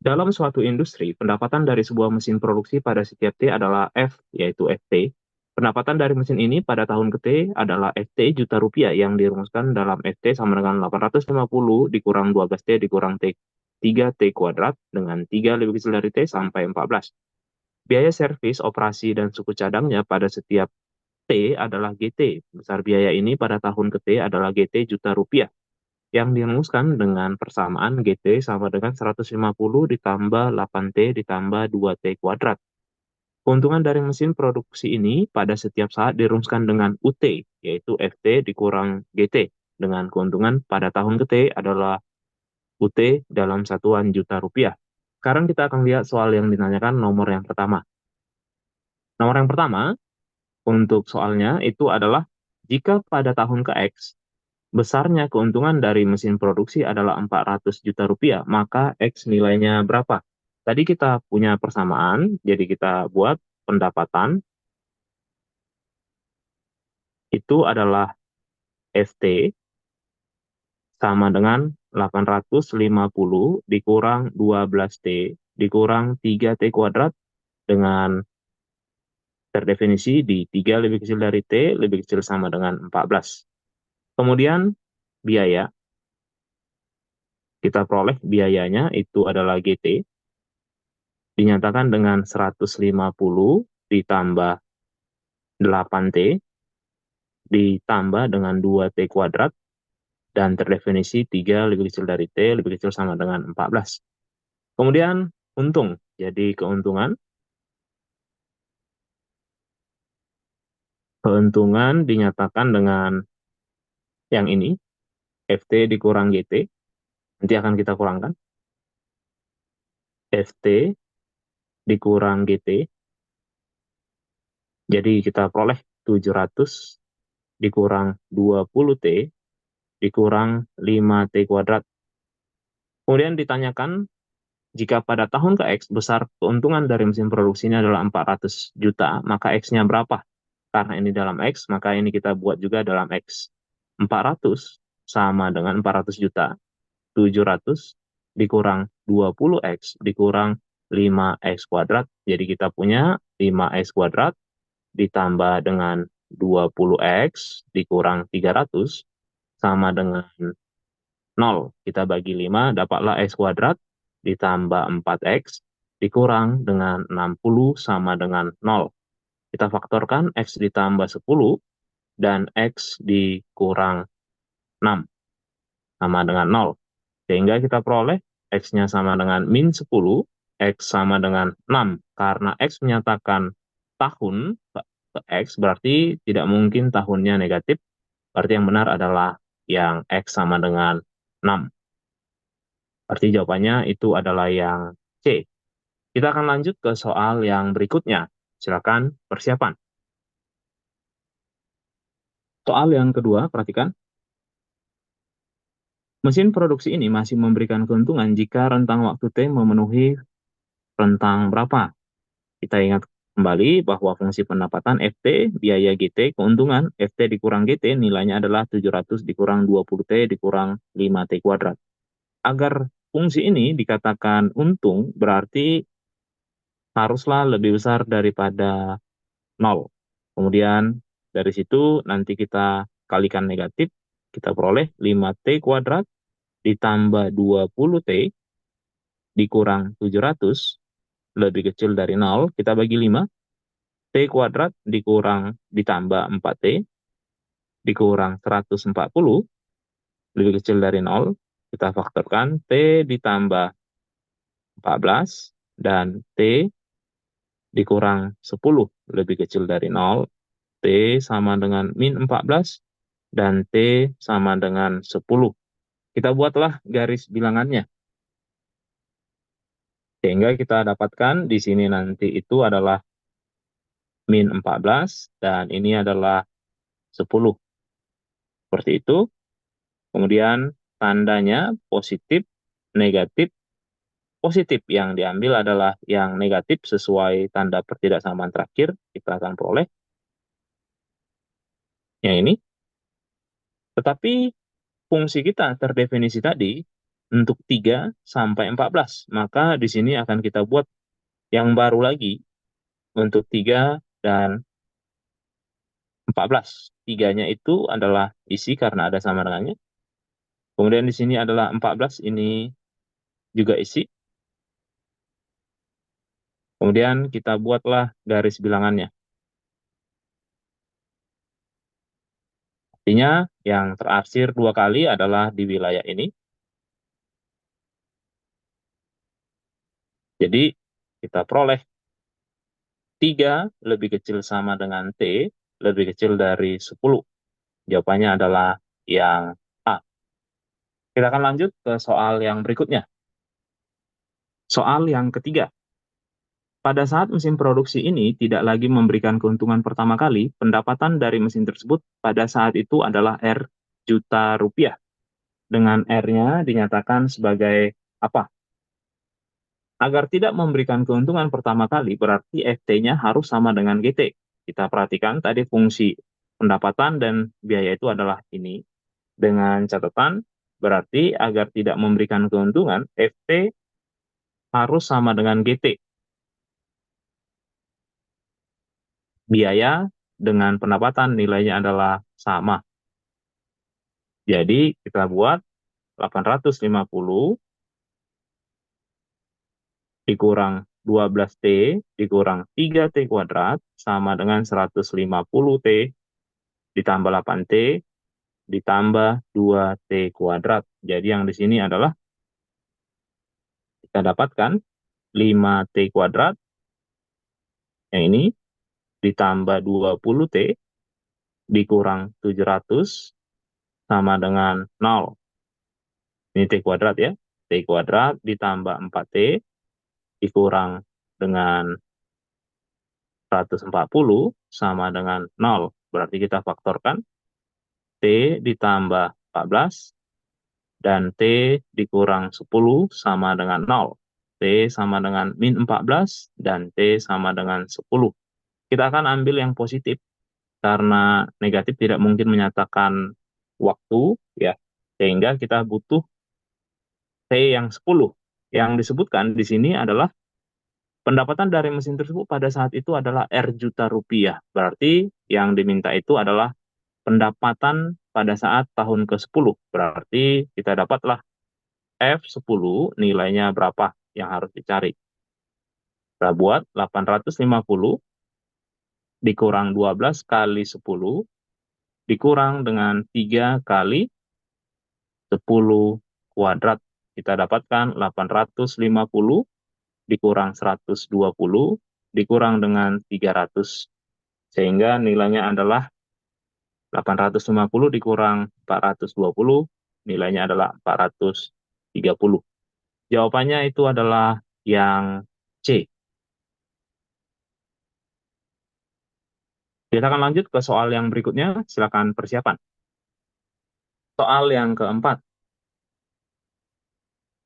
Dalam suatu industri, pendapatan dari sebuah mesin produksi pada setiap T adalah F, yaitu FT. Pendapatan dari mesin ini pada tahun ke T adalah FT juta rupiah yang dirumuskan dalam FT sama dengan 850 dikurang 12T dikurang T 3T kuadrat dengan 3 lebih kecil dari T sampai 14. Biaya servis, operasi, dan suku cadangnya pada setiap T adalah GT. Besar biaya ini pada tahun ke T adalah GT juta rupiah yang dirumuskan dengan persamaan GT sama dengan 150 ditambah 8T ditambah 2T kuadrat. Keuntungan dari mesin produksi ini pada setiap saat dirumuskan dengan UT, yaitu FT dikurang GT, dengan keuntungan pada tahun ke T adalah UT dalam satuan juta rupiah. Sekarang kita akan lihat soal yang ditanyakan nomor yang pertama. Nomor yang pertama, untuk soalnya itu adalah jika pada tahun ke X, besarnya keuntungan dari mesin produksi adalah 400 juta rupiah, maka X nilainya berapa? Tadi kita punya persamaan, jadi kita buat pendapatan, itu adalah FT sama dengan 850 dikurang 12T dikurang 3T kuadrat dengan terdefinisi di 3 lebih kecil dari T, lebih kecil sama dengan 14. Kemudian biaya, kita peroleh biayanya itu adalah GT, dinyatakan dengan 150 ditambah 8T ditambah dengan 2T kuadrat dan terdefinisi 3 lebih kecil dari T lebih kecil sama dengan 14. Kemudian untung, jadi keuntungan dinyatakan dengan yang ini, FT dikurang GT, nanti akan kita kurangkan, FT dikurang GT, jadi kita peroleh 700 dikurang 20T dikurang 5T kuadrat. Kemudian ditanyakan, jika pada tahun ke X besar keuntungan dari mesin produksinya adalah 400 juta, maka X-nya berapa? Karena ini dalam X, maka ini kita buat juga dalam X. 400 sama dengan 400 juta. 700 dikurang 20X dikurang 5X kuadrat. Jadi kita punya 5X kuadrat ditambah dengan 20X dikurang 300 sama dengan 0. Kita bagi 5, dapatlah X kuadrat ditambah 4X dikurang dengan 60 sama dengan 0. Kita faktorkan X ditambah 10 dan X dikurang 6 sama dengan 0. Sehingga kita peroleh X-nya sama dengan min 10, X sama dengan 6. Karena X menyatakan tahun ke X, berarti tidak mungkin tahunnya negatif. Berarti yang benar adalah yang X sama dengan 6. Berarti jawabannya itu adalah yang C. Kita akan lanjut ke soal yang berikutnya. Silakan persiapan. Soal yang kedua, perhatikan. Mesin produksi ini masih memberikan keuntungan jika rentang waktu T memenuhi rentang berapa? Kita ingat kembali bahwa fungsi pendapatan FT, biaya GT, keuntungan FT dikurang GT nilainya adalah 700 dikurang 20T dikurang 5T kuadrat. Agar fungsi ini dikatakan untung, berarti haruslah lebih besar daripada 0. Kemudian dari situ nanti kita kalikan negatif, kita peroleh 5T kuadrat ditambah 20T dikurang 700 lebih kecil dari 0, kita bagi 5, T kuadrat dikurang ditambah 4T dikurang 140 lebih kecil dari 0, kita faktorkan T ditambah 14 dan T dikurang 10 lebih kecil dari 0, T sama dengan min 14 dan T sama dengan 10. Kita buatlah garis bilangannya. Sehingga kita dapatkan di sini nanti itu adalah min 14 dan ini adalah 10. Seperti itu. Kemudian tandanya positif, negatif, positif yang diambil adalah yang negatif sesuai tanda pertidaksamaan terakhir. Kita akan peroleh yang ini. Tetapi fungsi kita terdefinisi tadi, untuk 3 sampai 14. Maka di sini akan kita buat yang baru lagi untuk 3 dan 14. 3-nya itu adalah isi karena ada sama dengannya. Kemudian di sini adalah 14, ini juga isi. Kemudian kita buatlah garis bilangannya. Artinya yang terarsir 2 kali adalah di wilayah ini. Jadi kita peroleh 3 lebih kecil sama dengan T, lebih kecil dari 10. Jawabannya adalah yang A. Kita akan lanjut ke soal yang berikutnya. Soal yang ketiga. Pada saat mesin produksi ini tidak lagi memberikan keuntungan pertama kali, pendapatan dari mesin tersebut pada saat itu adalah R juta rupiah. Dengan R-nya dinyatakan sebagai apa? Agar tidak memberikan keuntungan pertama kali, berarti FT-nya harus sama dengan GT. Kita perhatikan tadi fungsi pendapatan dan biaya itu adalah ini. Dengan catatan, berarti agar tidak memberikan keuntungan, FT harus sama dengan GT. Biaya dengan pendapatan nilainya adalah sama. Jadi kita buat 850 dikurang 12T dikurang 3T kuadrat sama dengan 150T ditambah 8T ditambah 2T kuadrat. Jadi yang di sini adalah kita dapatkan 5T kuadrat, yang ini ditambah 20T dikurang 700 sama dengan 0. Ini T kuadrat ya. T kuadrat ditambah 4T dikurang dengan 140 sama dengan 0. Berarti kita faktorkan T ditambah 14 dan T dikurang 10 sama dengan 0. T sama dengan min 14 dan T sama dengan 10. Kita akan ambil yang positif karena negatif tidak mungkin menyatakan waktu ya. Sehingga kita butuh T yang 10. Yang disebutkan di sini adalah pendapatan dari mesin tersebut pada saat itu adalah R juta rupiah. Berarti yang diminta itu adalah pendapatan pada saat tahun ke-10. Berarti kita dapatlah F10 nilainya berapa yang harus dicari. Kita buat 850 dikurang 12 kali 10 dikurang dengan 3 kali 10 kuadrat. Kita dapatkan 850 dikurang 120 dikurang dengan 300. Sehingga nilainya adalah 850 dikurang 420, nilainya adalah 430. Jawabannya itu adalah yang C. Kita akan lanjut ke soal yang berikutnya. Silakan persiapan. Soal yang keempat.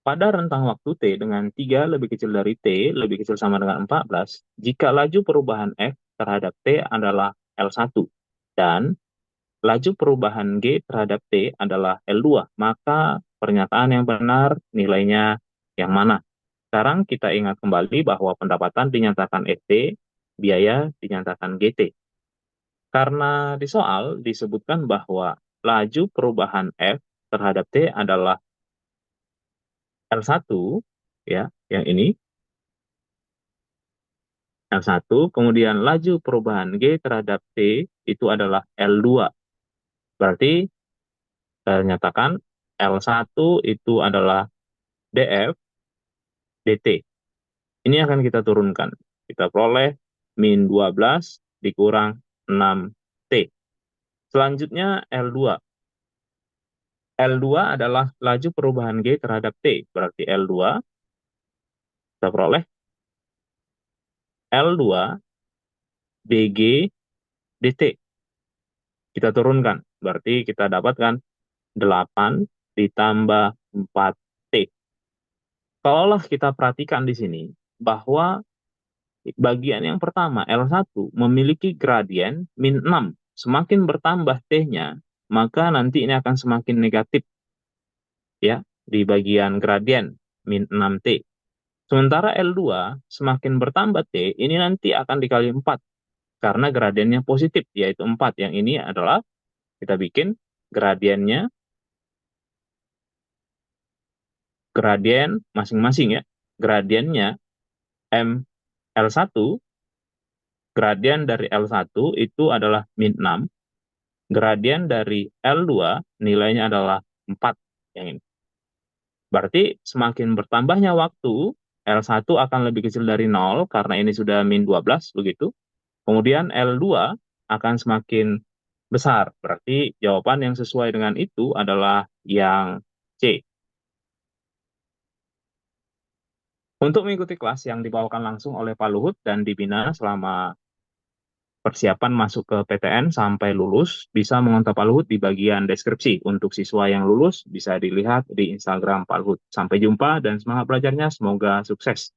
Pada rentang waktu T dengan 3 lebih kecil dari T lebih kecil sama dengan 14, jika laju perubahan F terhadap T adalah L1 dan laju perubahan G terhadap T adalah L2, maka pernyataan yang benar nilainya yang mana? Sekarang kita ingat kembali bahwa pendapatan dinyatakan FT, biaya dinyatakan GT. Karena di soal disebutkan bahwa laju perubahan F terhadap T adalah L1, ya, yang ini, L1, kemudian laju perubahan G terhadap T itu adalah L2. Berarti saya nyatakan L1 itu adalah DF dt. Ini akan kita turunkan. Kita peroleh min 12 dikurang 6T. Selanjutnya L2. L2 adalah laju perubahan G terhadap T. Berarti L2 kita peroleh L2 dG dt. Kita turunkan. Berarti kita dapatkan 8 ditambah 4T. Kalaulah kita perhatikan di sini bahwa bagian yang pertama, L1, memiliki gradien min 6. Semakin bertambah T-nya, maka nanti ini akan semakin negatif. Ya, di bagian gradien, min 6T. Sementara L2 semakin bertambah T, ini nanti akan dikali 4, karena gradiennya positif, yaitu 4. Yang ini adalah, kita bikin gradiennya, gradien masing-masing ya. Gradiennya L1, gradien dari L1 itu adalah min 6, gradien dari L2 nilainya adalah 4, yang ini. Berarti semakin bertambahnya waktu, L1 akan lebih kecil dari 0, karena ini sudah min 12, begitu. Kemudian L2 akan semakin besar, berarti jawaban yang sesuai dengan itu adalah yang C. Untuk mengikuti kelas yang dibawakan langsung oleh Pak Luhut dan dibina selama persiapan masuk ke PTN sampai lulus, bisa mengontak Pak Luhut di bagian deskripsi. Untuk siswa yang lulus, bisa dilihat di Instagram Pak Luhut. Sampai jumpa dan semangat belajarnya, semoga sukses.